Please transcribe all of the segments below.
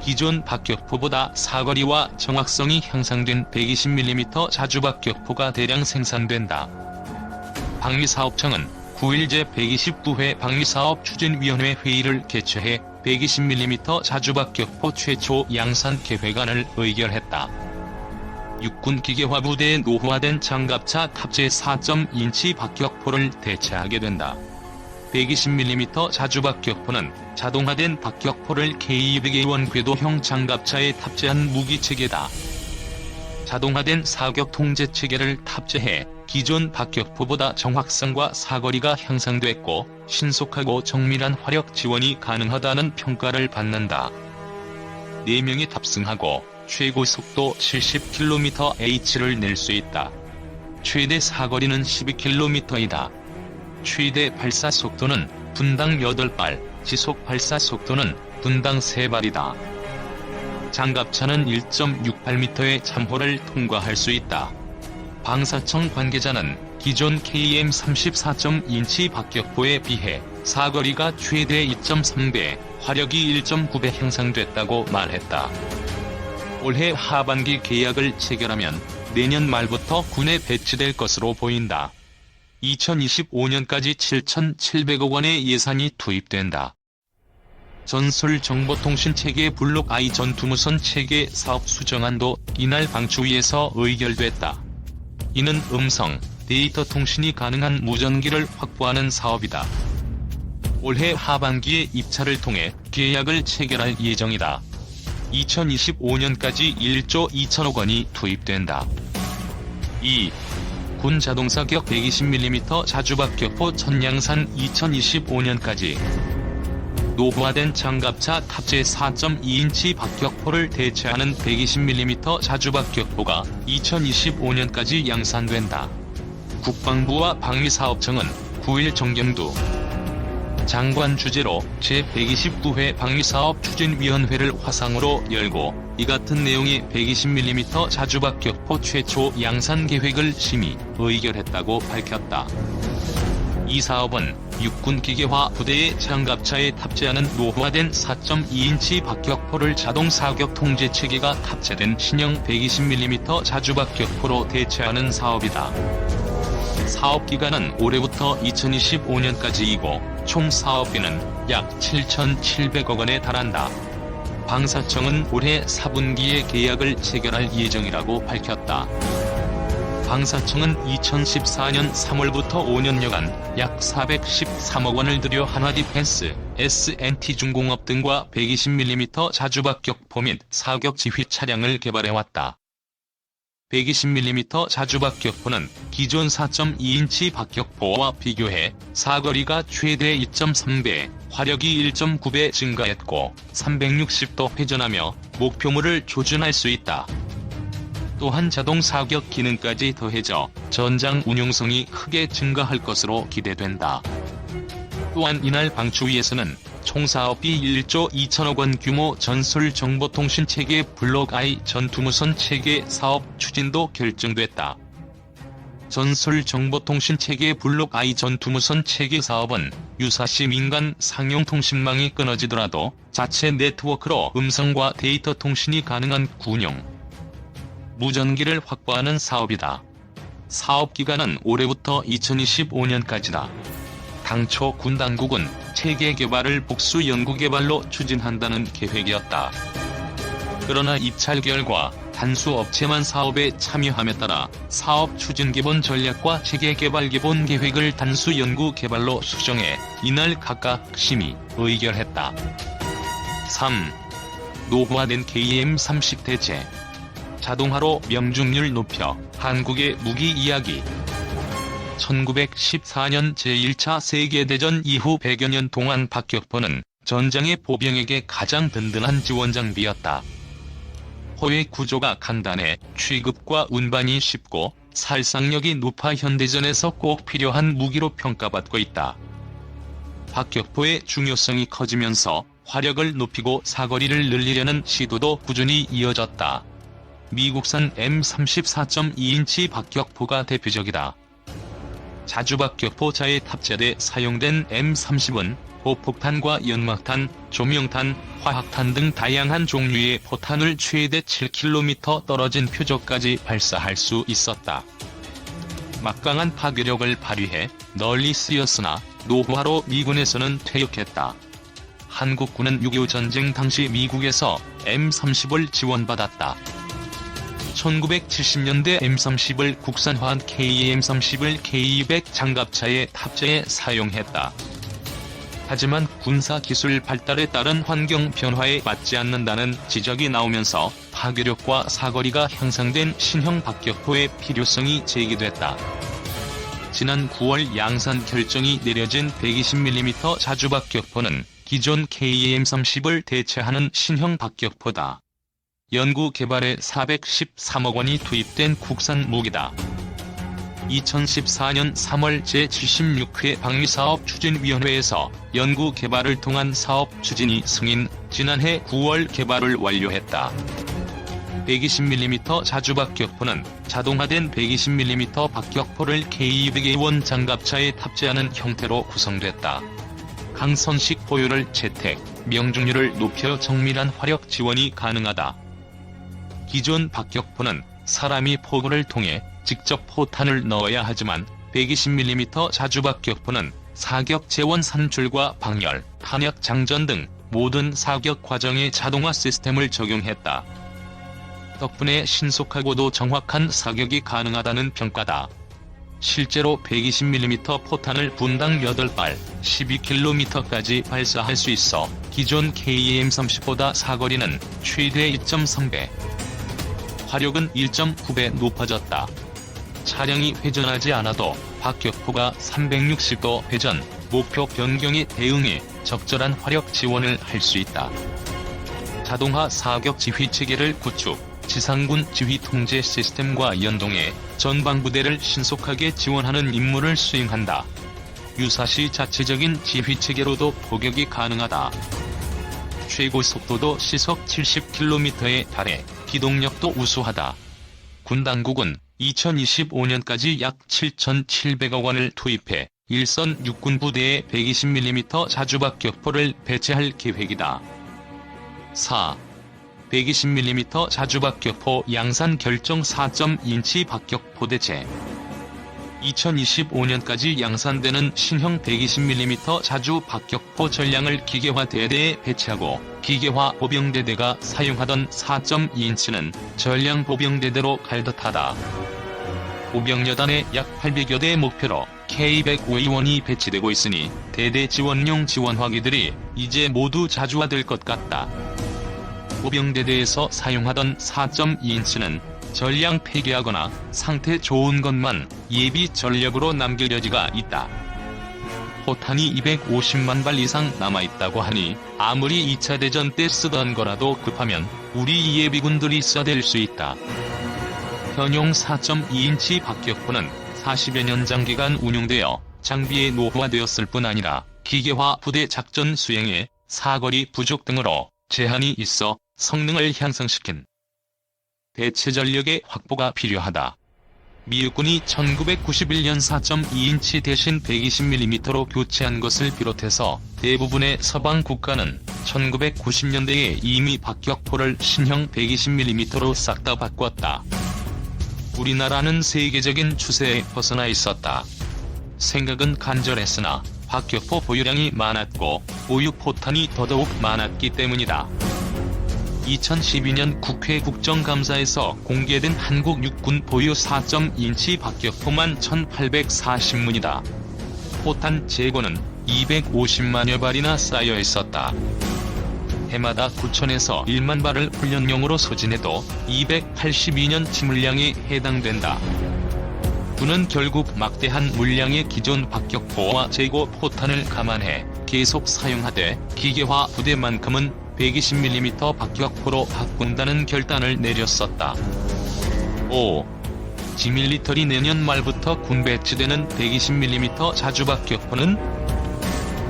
기존 박격포보다 사거리와 정확성이 향상된 120mm 자주박격포가 대량 생산된다. 방위사업청은 9일 제129회 방위사업추진위원회 회의를 개최해 120mm 자주박격포 최초 양산 계획안을 의결했다. 육군 기계화 부대에 노후화된 장갑차 탑재 4.2인치 박격포를 대체하게 된다. 120mm 자주박격포는 자동화된 박격포를 K200A1 궤도형 장갑차에 탑재한 무기체계다. 자동화된 사격 통제체계를 탑재해 기존 박격포보다 정확성과 사거리가 향상됐고 신속하고 정밀한 화력 지원이 가능하다는 평가를 받는다. 4명이 탑승하고 최고 속도 70km/h를 낼 수 있다. 최대 사거리는 12km이다. 최대 발사 속도는 분당 8발, 지속 발사 속도는 분당 3발이다. 장갑차는 1.68m의 참호를 통과할 수 있다. 방사청 관계자는 기존 KM-34.2인치 박격포에 비해 사거리가 최대 2.3배, 화력이 1.9배 향상됐다고 말했다. 올해 하반기 계약을 체결하면 내년 말부터 군에 배치될 것으로 보인다. 2025년까지 7,700억 원의 예산이 투입된다. 전술정보통신체계 블록 I 전투무선 체계 사업 수정안도 이날 방추위에서 의결됐다. 이는 음성, 데이터 통신이 가능한 무전기를 확보하는 사업이다. 올해 하반기에 입찰을 통해 계약을 체결할 예정이다. 2025년까지 1조 2천억 원이 투입된다. 2. 군 자동사격 120mm 자주박격포 천양산 2025년까지 노후화된 장갑차 탑재 4.2인치 박격포를 대체하는 120mm 자주박격포가 2025년까지 양산된다. 국방부와 방위사업청은 9일 정경두 장관 주재로 제129회 방위사업추진위원회를 화상으로 열고 이 같은 내용의 120mm 자주박격포 최초 양산 계획을 심의, 의결했다고 밝혔다. 이 사업은 육군 기계화 부대의 장갑차에 탑재하는 노후화된 4.2인치 박격포를 자동 사격 통제 체계가 탑재된 신형 120mm 자주박격포로 대체하는 사업이다. 사업기간은 올해부터 2025년까지이고 총 사업비는 약 7,700억 원에 달한다. 방사청은 올해 4분기에 계약을 체결할 예정이라고 밝혔다. 방사청은 2014년 3월부터 5년여간 약 413억 원을 들여 한화디펜스, S&T중공업 등과 120mm 자주박격포 및 사격지휘 차량을 개발해왔다. 120mm 자주박격포는 기존 4.2인치 박격포와 비교해 사거리가 최대 2.3배, 화력이 1.9배 증가했고 360도 회전하며 목표물을 조준할 수 있다. 또한 자동 사격 기능까지 더해져 전장 운용성이 크게 증가할 것으로 기대된다. 또한 이날 방추위에서는 총 사업비 1조 2천억 원 규모 전술정보통신체계 블록 I 전투무선 체계 사업 추진도 결정됐다. 전술정보통신체계 블록 I 전투무선 체계 사업은 유사시 민간 상용 통신망이 끊어지더라도 자체 네트워크로 음성과 데이터 통신이 가능한 군용 무전기를 확보하는 사업이다. 사업 기간은 올해부터 2025년까지다. 당초 군 당국은 체계 개발을 복수 연구개발로 추진한다는 계획이었다. 그러나 입찰 결과 단수 업체만 사업에 참여함에 따라 사업 추진 기본 전략과 체계 개발 기본 계획을 단수 연구 개발로 수정해 이날 각각 심의, 의결했다. 3. 노후화된 KM-30 대체 자동화로 명중률 높여 한국의 무기 이야기. 1914년 제1차 세계대전 이후 100여 년 동안 박격포는 전장의 보병에게 가장 든든한 지원 장비였다. 호의 구조가 간단해 취급과 운반이 쉽고 살상력이 높아 현대전에서 꼭 필요한 무기로 평가받고 있다. 박격포의 중요성이 커지면서 화력을 높이고 사거리를 늘리려는 시도도 꾸준히 이어졌다. 미국산 M34.2인치 박격포가 대표적이다. 자주박격포차에 탑재돼 사용된 M30은 포폭탄과 연막탄, 조명탄, 화학탄 등 다양한 종류의 포탄을 최대 7km 떨어진 표적까지 발사할 수 있었다. 막강한 파괴력을 발휘해 널리 쓰였으나 노후화로 미군에서는 퇴역했다. 한국군은 6.25 전쟁 당시 미국에서 M30을 지원받았다. 1970년대 M30을 국산화한 KM30을 K200 장갑차에 탑재해 사용했다. 하지만 군사기술 발달에 따른 환경 변화에 맞지 않는다는 지적이 나오면서 파괴력과 사거리가 향상된 신형 박격포의 필요성이 제기됐다. 지난 9월 양산 결정이 내려진 120mm 자주박격포는 기존 KM30을 대체하는 신형 박격포다. 연구 개발에 413억 원이 투입된 국산 무기다. 2014년 3월 제76회 방위사업추진위원회에서 연구 개발을 통한 사업 추진이 승인, 지난해 9월 개발을 완료했다. 120mm 자주박격포는 자동화된 120mm 박격포를 K200A1 장갑차에 탑재하는 형태로 구성됐다. 강선식 포유를 채택, 명중률을 높여 정밀한 화력 지원이 가능하다. 기존 박격포는 사람이 포구를 통해 직접 포탄을 넣어야 하지만 120mm 자주박격포는 사격 재원 산출과 방열, 탄약 장전 등 모든 사격 과정에 자동화 시스템을 적용했다. 덕분에 신속하고도 정확한 사격이 가능하다는 평가다. 실제로 120mm 포탄을 분당 8발, 12km까지 발사할 수 있어 기존 KM30보다 사거리는 최대 2.3배, 화력은 1.9배 높아졌다. 차량이 회전하지 않아도 박격포가 360도 회전, 목표 변경에 대응해 적절한 화력 지원을 할 수 있다. 자동화 사격 지휘 체계를 구축, 지상군 지휘 통제 시스템과 연동해 전방부대를 신속하게 지원하는 임무를 수행한다. 유사시 자체적인 지휘 체계로도 포격이 가능하다. 최고 속도도 시속 70km에 달해 기동력도 우수하다. 군 당국은 2025년까지 약 7,700억 원을 투입해 일선 육군 부대에 120mm 자주박격포를 배치할 계획이다. 4. 120mm 자주박격포 양산 결정 4.2인치 박격포 대체. 2025년까지 양산되는 신형 120mm 자주 박격포 전량을 기계화 대대에 배치하고 기계화 보병대대가 사용하던 4.2인치는 전량 보병대대로 갈 듯하다. 보병여단에 약 800여 대의 목표로 K100A1이 배치되고 있으니 대대 지원용 지원화기들이 이제 모두 자주화될 것 같다. 보병대대에서 사용하던 4.2인치는 전량 폐기하거나 상태 좋은 것만 예비 전력으로 남길 여지가 있다. 포탄이 250만 발 이상 남아있다고 하니 아무리 2차 대전 때 쓰던 거라도 급하면 우리 예비군들이 써댈 수 있다. 현용 4.2인치 박격포는 40여 년 장기간 운용되어 장비에 노후화되었을 뿐 아니라 기계화 부대 작전 수행에 사거리 부족 등으로 제한이 있어 성능을 향상시킨 대체 전력의 확보가 필요하다. 미국군이 1991년 4.2인치 대신 120mm로 교체한 것을 비롯해서 대부분의 서방 국가는 1990년대에 이미 박격포를 신형 120mm로 싹 다 바꿨다. 우리나라는 세계적인 추세에 벗어나 있었다. 생각은 간절했으나 박격포 보유량이 많았고 보유 포탄이 더더욱 많았기 때문이다. 2012년 국회 국정감사에서 공개된 한국 육군 보유 4.2인치 박격포만 1840문이다. 포탄 재고는 250만여 발이나 쌓여 있었다. 해마다 9천에서 1만 발을 훈련용으로 소진해도 282년치 물량에 해당된다. 군은 결국 막대한 물량의 기존 박격포와 재고 포탄을 감안해 계속 사용하되 기계화 부대만큼은 120mm 박격포로 바꾼다는 결단을 내렸었다. 5. 지밀리터리 내년 말부터 군 배치되는 120mm 자주박격포는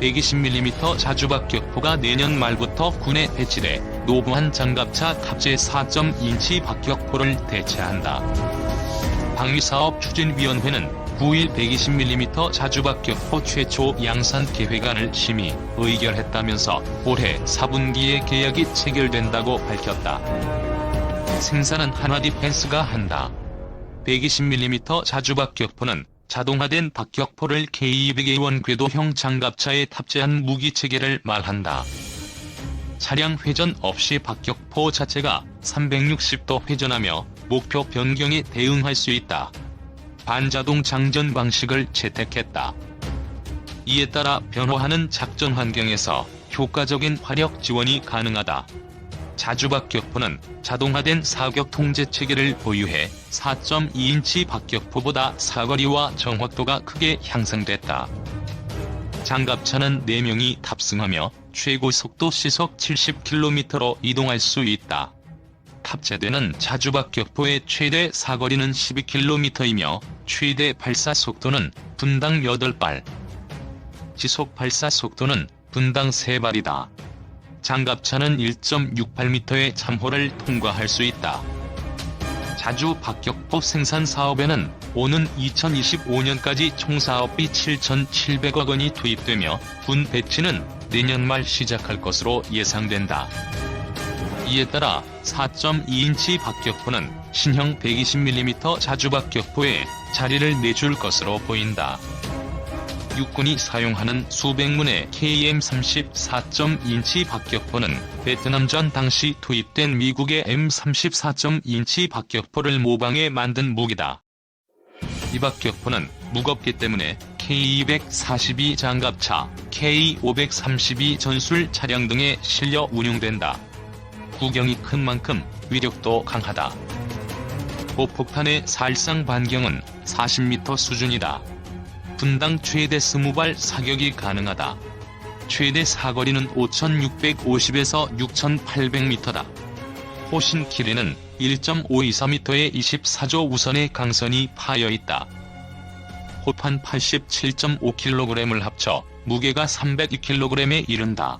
120mm 자주박격포가 내년 말부터 군에 배치돼 노후한 장갑차 탑재 4.2인치 박격포를 대체한다. 방위사업추진위원회는 9일 120mm 자주박격포 최초 양산 계획안을 심의, 의결했다면서 올해 4분기에 계약이 체결된다고 밝혔다. 생산은 한화디펜스가 한다. 120mm 자주박격포는 자동화된 박격포를 K200A1 궤도형 장갑차에 탑재한 무기체계를 말한다. 차량 회전 없이 박격포 자체가 360도 회전하며 목표 변경에 대응할 수 있다. 반자동 장전 방식을 채택했다. 이에 따라 변화하는 작전 환경에서 효과적인 화력 지원이 가능하다. 자주박격포는 자동화된 사격 통제 체계를 보유해 4.2인치 박격포보다 사거리와 정확도가 크게 향상됐다. 장갑차는 4명이 탑승하며 최고 속도 시속 70km로 이동할 수 있다. 탑재되는 자주박격포의 최대 사거리는 12km이며 최대 발사 속도는 분당 8발, 지속 발사 속도는 분당 3발이다. 장갑차는 1.68m의 참호를 통과할 수 있다. 자주박격포 생산 사업에는 오는 2025년까지 총 사업비 7,700억 원이 투입되며 군 배치는 내년 말 시작할 것으로 예상된다. 이에 따라 4.2인치 박격포는 신형 120mm 자주박격포에 자리를 내줄 것으로 보인다. 육군이 사용하는 수백 문의 KM-30 4.2인치 박격포는 베트남전 당시 투입된 미국의 M-30 4.2인치 박격포를 모방해 만든 무기다. 이 박격포는 무겁기 때문에 K242 장갑차, K532 전술 차량 등에 실려 운용된다. 구경이 큰 만큼 위력도 강하다. 포폭탄의 살상 반경은 40m 수준이다. 분당 최대 20발 사격이 가능하다. 최대 사거리는 5,650에서 6,800m다. 호신 길이는 1.524m의 24조 우선의 강선이 파여있다. 호판 87.5kg을 합쳐 무게가 302kg에 이른다.